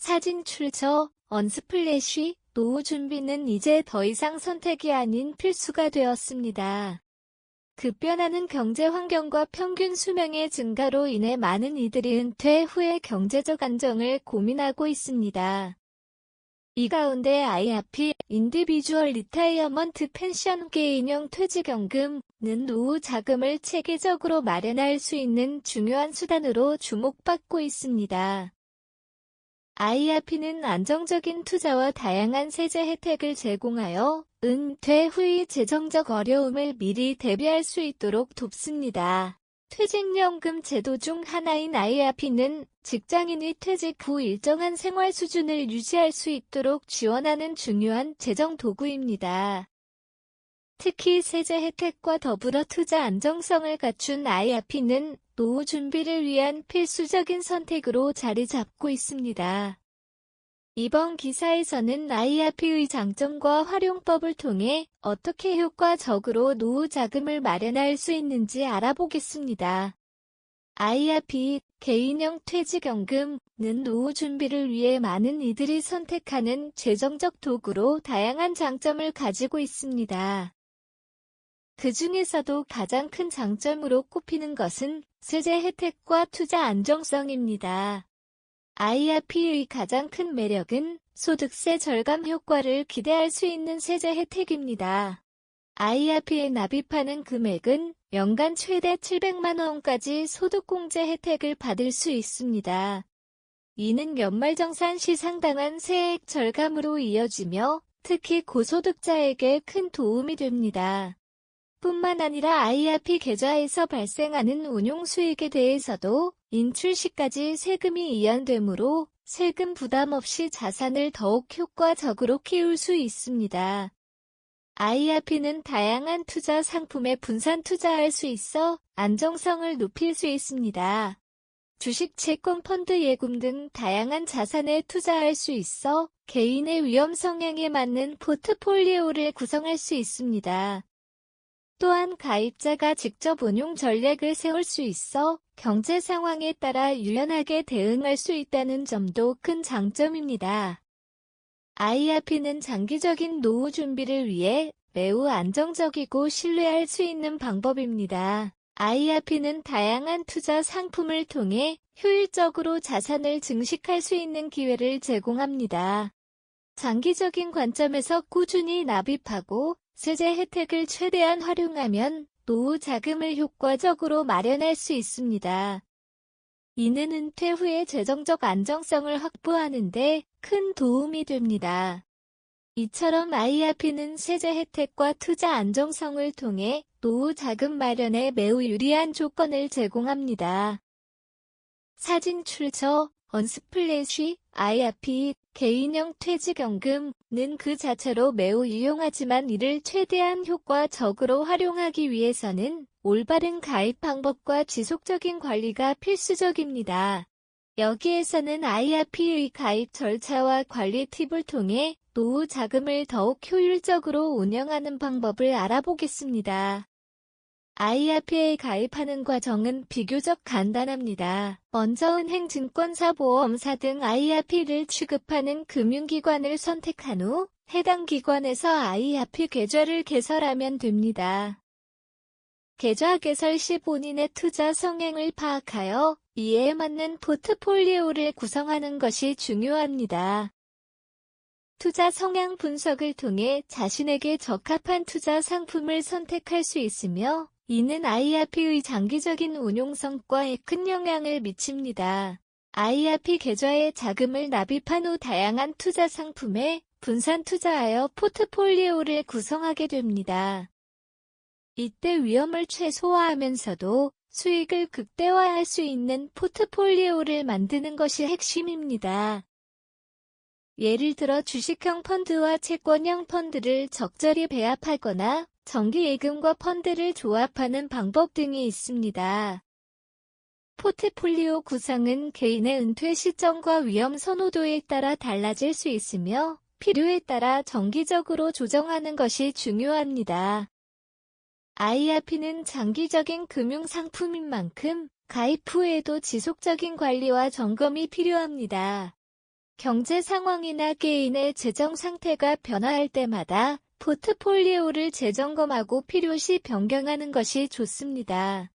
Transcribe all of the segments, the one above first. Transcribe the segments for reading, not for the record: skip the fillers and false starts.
사진 출처 언스플래시 노후 준비는 이제 더 이상 선택이 아닌 필수가 되었습니다. 급변하는 경제 환경과 평균 수명의 증가로 인해 많은 이들이 은퇴 후의 경제적 안정을 고민하고 있습니다. 이 가운데 IRP, 인디비주얼 리타이어먼트 펜션 개인형 퇴직연금은 노후 자금을 체계적으로 마련할 수 있는 중요한 수단으로 주목받고 있습니다. IRP는 안정적인 투자와 다양한 세제 혜택을 제공하여 은퇴 후의 재정적 어려움을 미리 대비할 수 있도록 돕습니다. 퇴직연금 제도 중 하나인 IRP는 직장인이 퇴직 후 일정한 생활 수준을 유지할 수 있도록 지원하는 중요한 재정 도구입니다. 특히 세제 혜택과 더불어 투자 안정성을 갖춘 IRP는 노후 준비를 위한 필수적인 선택으로 자리 잡고 있습니다. 이번 기사에서는 IRP의 장점과 활용법을 통해 어떻게 효과적으로 노후 자금을 마련할 수 있는지 알아보겠습니다. IRP, 개인형 퇴직연금은 노후 준비를 위해 많은 이들이 선택하는 재정적 도구로 다양한 장점을 가지고 있습니다. 그 중에서도 가장 큰 장점으로 꼽히는 것은 세제 혜택과 투자 안정성입니다. IRP의 가장 큰 매력은 소득세 절감 효과를 기대할 수 있는 세제 혜택입니다. IRP에 납입하는 금액은 연간 최대 700만 원까지 소득공제 혜택을 받을 수 있습니다. 이는 연말정산 시 상당한 세액 절감으로 이어지며 특히 고소득자에게 큰 도움이 됩니다. 뿐만 아니라 IRP 계좌에서 발생하는 운용 수익에 대해서도 인출 시까지 세금이 이연되므로 세금 부담 없이 자산을 더욱 효과적으로 키울 수 있습니다. IRP는 다양한 투자 상품에 분산 투자할 수 있어 안정성을 높일 수 있습니다. 주식, 채권, 펀드, 예금 등 다양한 자산에 투자할 수 있어 개인의 위험 성향에 맞는 포트폴리오를 구성할 수 있습니다. 또한 가입자가 직접 운용 전략을 세울 수 있어 경제 상황에 따라 유연하게 대응할 수 있다는 점도 큰 장점입니다. IRP는 장기적인 노후 준비를 위해 매우 안정적이고 신뢰할 수 있는 방법입니다. IRP는 다양한 투자 상품을 통해 효율적으로 자산을 증식할 수 있는 기회를 제공합니다. 장기적인 관점에서 꾸준히 납입하고 세제 혜택을 최대한 활용하면 노후 자금을 효과적으로 마련할 수 있습니다. 이는 은퇴 후의 재정적 안정성을 확보하는 데 큰 도움이 됩니다. 이처럼 IRP는 세제 혜택과 투자 안정성을 통해 노후 자금 마련에 매우 유리한 조건을 제공합니다. 사진 출처 언스플래시 IRP, 개인형 퇴직연금은 그 자체로 매우 유용하지만 이를 최대한 효과적으로 활용하기 위해서는 올바른 가입 방법과 지속적인 관리가 필수적입니다. 여기에서는 IRP의 가입 절차와 관리 팁을 통해 노후 자금을 더욱 효율적으로 운영하는 방법을 알아보겠습니다. IRP에 가입하는 과정은 비교적 간단합니다. 먼저 은행, 증권사, 보험사 등 IRP를 취급하는 금융기관을 선택한 후 해당 기관에서 IRP 계좌를 개설하면 됩니다. 계좌 개설 시 본인의 투자 성향을 파악하여 이에 맞는 포트폴리오를 구성하는 것이 중요합니다. 투자 성향 분석을 통해 자신에게 적합한 투자 상품을 선택할 수 있으며 이는 IRP의 장기적인 운용성과에 큰 영향을 미칩니다. IRP 계좌에 자금을 납입한 후 다양한 투자 상품에 분산 투자하여 포트폴리오를 구성하게 됩니다. 이때 위험을 최소화하면서도 수익을 극대화할 수 있는 포트폴리오를 만드는 것이 핵심입니다. 예를 들어 주식형 펀드와 채권형 펀드를 적절히 배합하거나 정기예금과 펀드를 조합하는 방법 등이 있습니다. 포트폴리오 구성은 개인의 은퇴 시점과 위험 선호도에 따라 달라질 수 있으며 필요에 따라 정기적으로 조정하는 것이 중요합니다. IRP는 장기적인 금융상품인 만큼 가입 후에도 지속적인 관리와 점검이 필요합니다. 경제 상황이나 개인의 재정 상태가 변화할 때마다 포트폴리오를 재점검하고 필요시 변경하는 것이 좋습니다.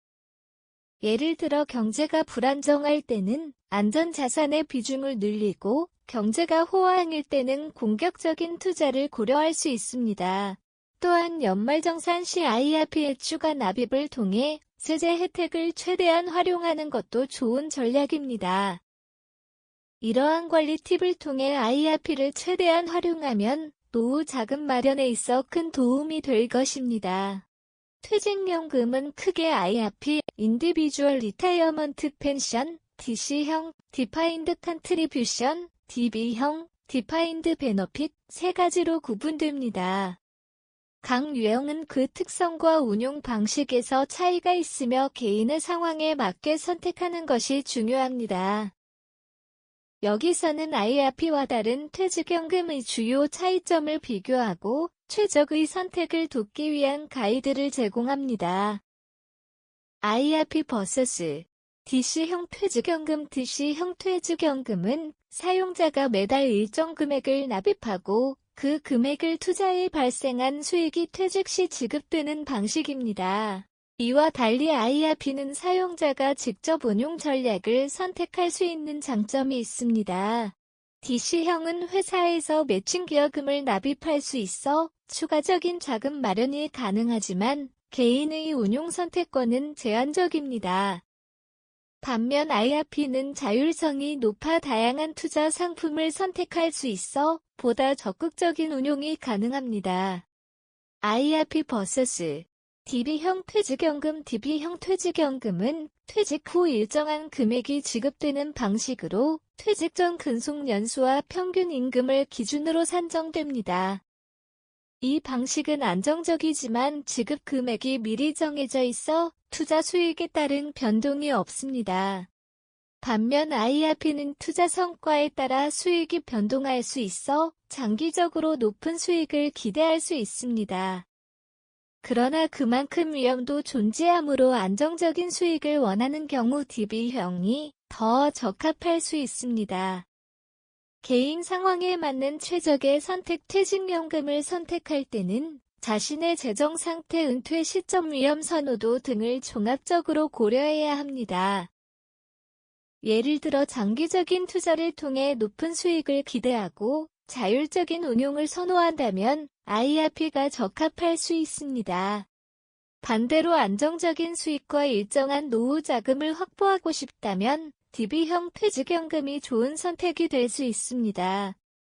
예를 들어 경제가 불안정할 때는 안전자산의 비중을 늘리고 경제가 호황일 때는 공격적인 투자를 고려할 수 있습니다. 또한 연말정산 시 IRP의 추가 납입을 통해 세제 혜택을 최대한 활용하는 것도 좋은 전략입니다. 이러한 관리 팁을 통해 IRP를 최대한 활용하면 노후 자금 마련에 있어 큰 도움이 될 것입니다. 퇴직연금은 크게 IRP, 인디비주얼 리타이어먼트 펜션, DC형, 디파인드 컨트리뷰션, DB형, 디파인드 베너핏 세 가지로 구분됩니다. 각 유형은 그 특성과 운용 방식에서 차이가 있으며 개인의 상황에 맞게 선택하는 것이 중요합니다. 여기서는 IRP와 다른 퇴직연금의 주요 차이점을 비교하고 최적의 선택을 돕기 위한 가이드를 제공합니다. IRP vs DC형 퇴직연금 DC형 퇴직연금은 사용자가 매달 일정 금액을 납입하고 그 금액을 투자해 발생한 수익이 퇴직 시 지급되는 방식입니다. 이와 달리 IRP는 사용자가 직접 운용 전략을 선택할 수 있는 장점이 있습니다. DC형은 회사에서 매칭 기여금을 납입할 수 있어 추가적인 자금 마련이 가능하지만 개인의 운용 선택권은 제한적입니다. 반면 IRP는 자율성이 높아 다양한 투자 상품을 선택할 수 있어 보다 적극적인 운용이 가능합니다. IRP vs DB형 퇴직연금 DB형 퇴직연금은 퇴직 후 일정한 금액이 지급되는 방식으로 퇴직 전 근속 연수와 평균 임금을 기준으로 산정됩니다. 이 방식은 안정적이지만 지급 금액이 미리 정해져 있어 투자 수익에 따른 변동이 없습니다. 반면 IRP는 투자 성과에 따라 수익이 변동할 수 있어 장기적으로 높은 수익을 기대할 수 있습니다. 그러나 그만큼 위험도 존재하므로 안정적인 수익을 원하는 경우 DB형이 더 적합할 수 있습니다. 개인 상황에 맞는 최적의 선택 퇴직연금을 선택할 때는 자신의 재정 상태, 은퇴 시점, 위험 선호도 등을 종합적으로 고려해야 합니다. 예를 들어 장기적인 투자를 통해 높은 수익을 기대하고 자율적인 운용을 선호한다면 IRP가 적합할 수 있습니다. 반대로 안정적인 수익과 일정한 노후 자금을 확보하고 싶다면 DB형 퇴직연금이 좋은 선택이 될 수 있습니다.